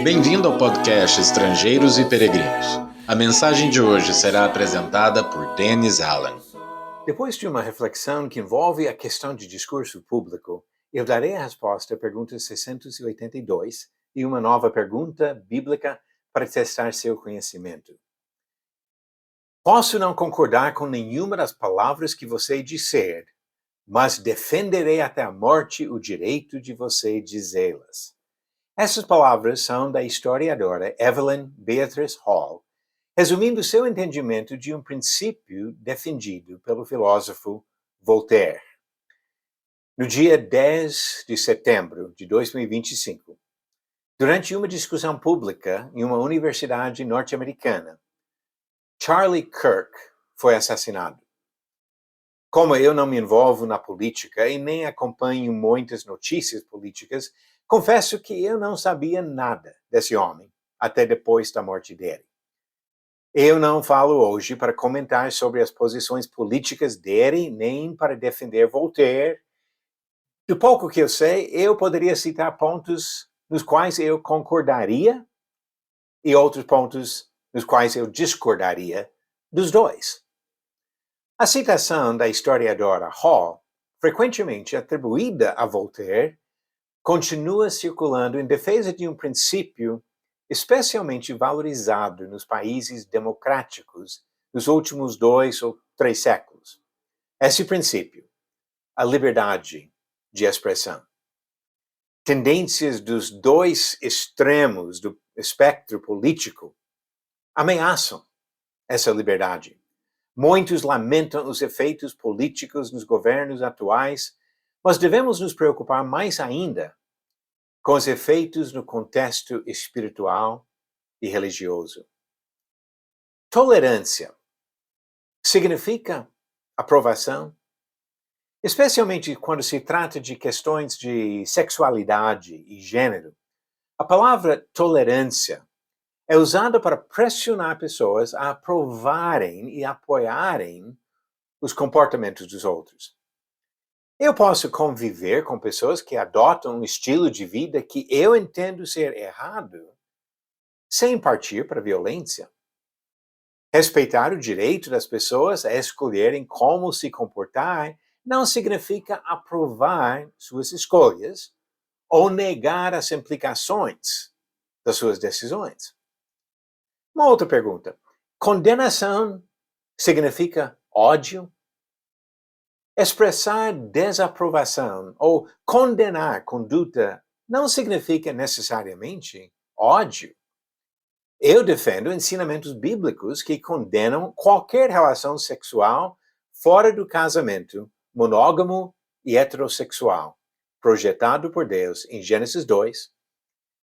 Bem-vindo ao podcast Estrangeiros e Peregrinos. A mensagem de hoje será apresentada por Dennis Allen. Depois de uma reflexão que envolve a questão de discurso público, eu darei a resposta à pergunta 682 e uma nova pergunta bíblica para testar seu conhecimento. Posso não concordar com nenhuma das palavras que você disser, mas defenderei até a morte o direito de você dizê-las. Essas palavras são da historiadora Evelyn Beatrice Hall, resumindo seu entendimento de um princípio defendido pelo filósofo Voltaire. No dia 10 de setembro de 2025, durante uma discussão pública em uma universidade norte-americana, Charlie Kirk foi assassinado. Como eu não me envolvo na política e nem acompanho muitas notícias políticas, confesso que eu não sabia nada desse homem até depois da morte dele. Eu não falo hoje para comentar sobre as posições políticas dele, nem para defender Voltaire. Do pouco que eu sei, eu poderia citar pontos nos quais eu concordaria e outros pontos nos quais eu discordaria dos dois. A citação da historiadora Hall, frequentemente atribuída a Voltaire, continua circulando em defesa de um princípio especialmente valorizado nos países democráticos nos últimos 2 ou 3 séculos. Esse princípio, a liberdade de expressão. Tendências dos dois extremos do espectro político ameaçam essa liberdade. Muitos lamentam os efeitos políticos nos governos atuais, mas devemos nos preocupar mais ainda com os efeitos no contexto espiritual e religioso. Tolerância significa aprovação, especialmente quando se trata de questões de sexualidade e gênero. A palavra tolerância é usada para pressionar pessoas a aprovarem e apoiarem os comportamentos dos outros. Eu posso conviver com pessoas que adotam um estilo de vida que eu entendo ser errado, sem partir para a violência. Respeitar o direito das pessoas a escolherem como se comportar não significa aprovar suas escolhas ou negar as implicações das suas decisões. Uma outra pergunta. Condenação significa ódio? Expressar desaprovação ou condenar conduta não significa necessariamente ódio. Eu defendo ensinamentos bíblicos que condenam qualquer relação sexual fora do casamento, monógamo e heterossexual, projetado por Deus em Gênesis 2,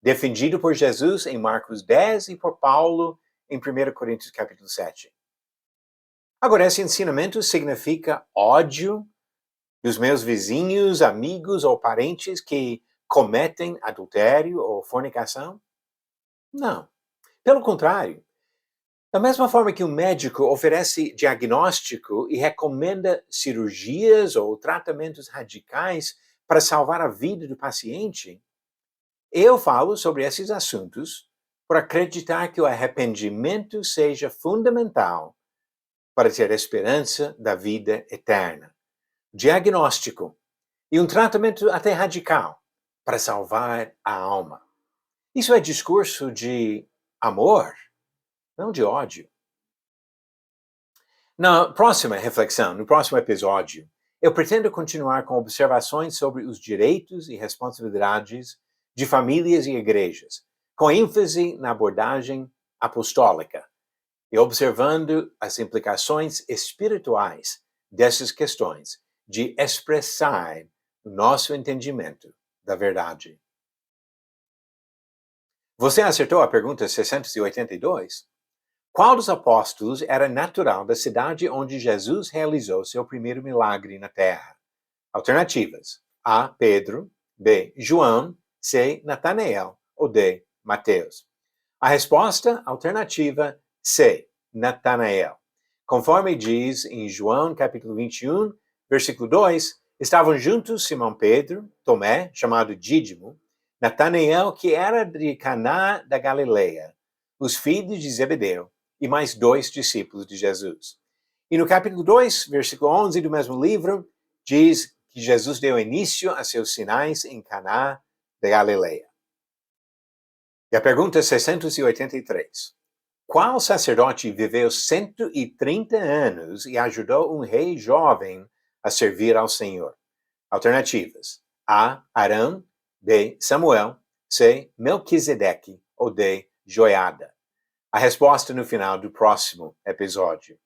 defendido por Jesus em Marcos 10 e por Paulo em 1 Coríntios capítulo 7. Agora, esse ensinamento significa ódio dos meus vizinhos, amigos ou parentes que cometem adultério ou fornicação? Não. Pelo contrário, da mesma forma que um médico oferece diagnóstico e recomenda cirurgias ou tratamentos radicais para salvar a vida do paciente, eu falo sobre esses assuntos por acreditar que o arrependimento seja fundamental para ter esperança da vida eterna. Diagnóstico e um tratamento até radical para salvar a alma. Isso é discurso de amor, não de ódio. Na próxima reflexão, no próximo episódio, eu pretendo continuar com observações sobre os direitos e responsabilidades de famílias e igrejas, com ênfase na abordagem apostólica e observando as implicações espirituais dessas questões de expressar o nosso entendimento da verdade. Você acertou a pergunta 682? Qual dos apóstolos era natural da cidade onde Jesus realizou seu primeiro milagre na terra? Alternativas: A. Pedro, B. João, C. Natanael ou D. Mateus. A resposta alternativa C. Natanael. Conforme diz em João capítulo 21, versículo 2, estavam juntos Simão Pedro, Tomé, chamado Dídimo, Natanael, que era de Caná da Galileia, os filhos de Zebedeu e mais 2 discípulos de Jesus. E no capítulo 2, versículo 11 do mesmo livro, diz que Jesus deu início a seus sinais em Caná da Galileia. E a pergunta 683. Qual sacerdote viveu 130 anos e ajudou um rei jovem a servir ao Senhor? Alternativas. A. Arão. B. Samuel. C. Melquisedeque. Ou D. Joiada. A resposta no final do próximo episódio.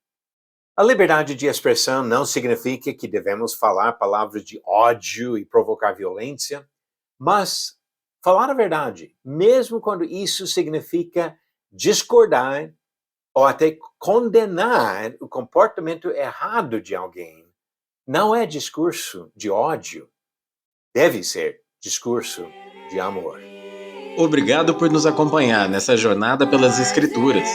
A liberdade de expressão não significa que devemos falar palavras de ódio e provocar violência, mas falar a verdade, mesmo quando isso significa discordar ou até condenar o comportamento errado de alguém, não é discurso de ódio, deve ser discurso de amor. Obrigado por nos acompanhar nessa jornada pelas Escrituras.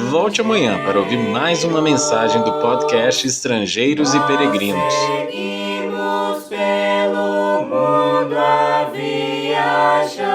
Volte amanhã para ouvir mais uma mensagem do podcast Estrangeiros e Peregrinos. Seguimos pelo mundo a viajar.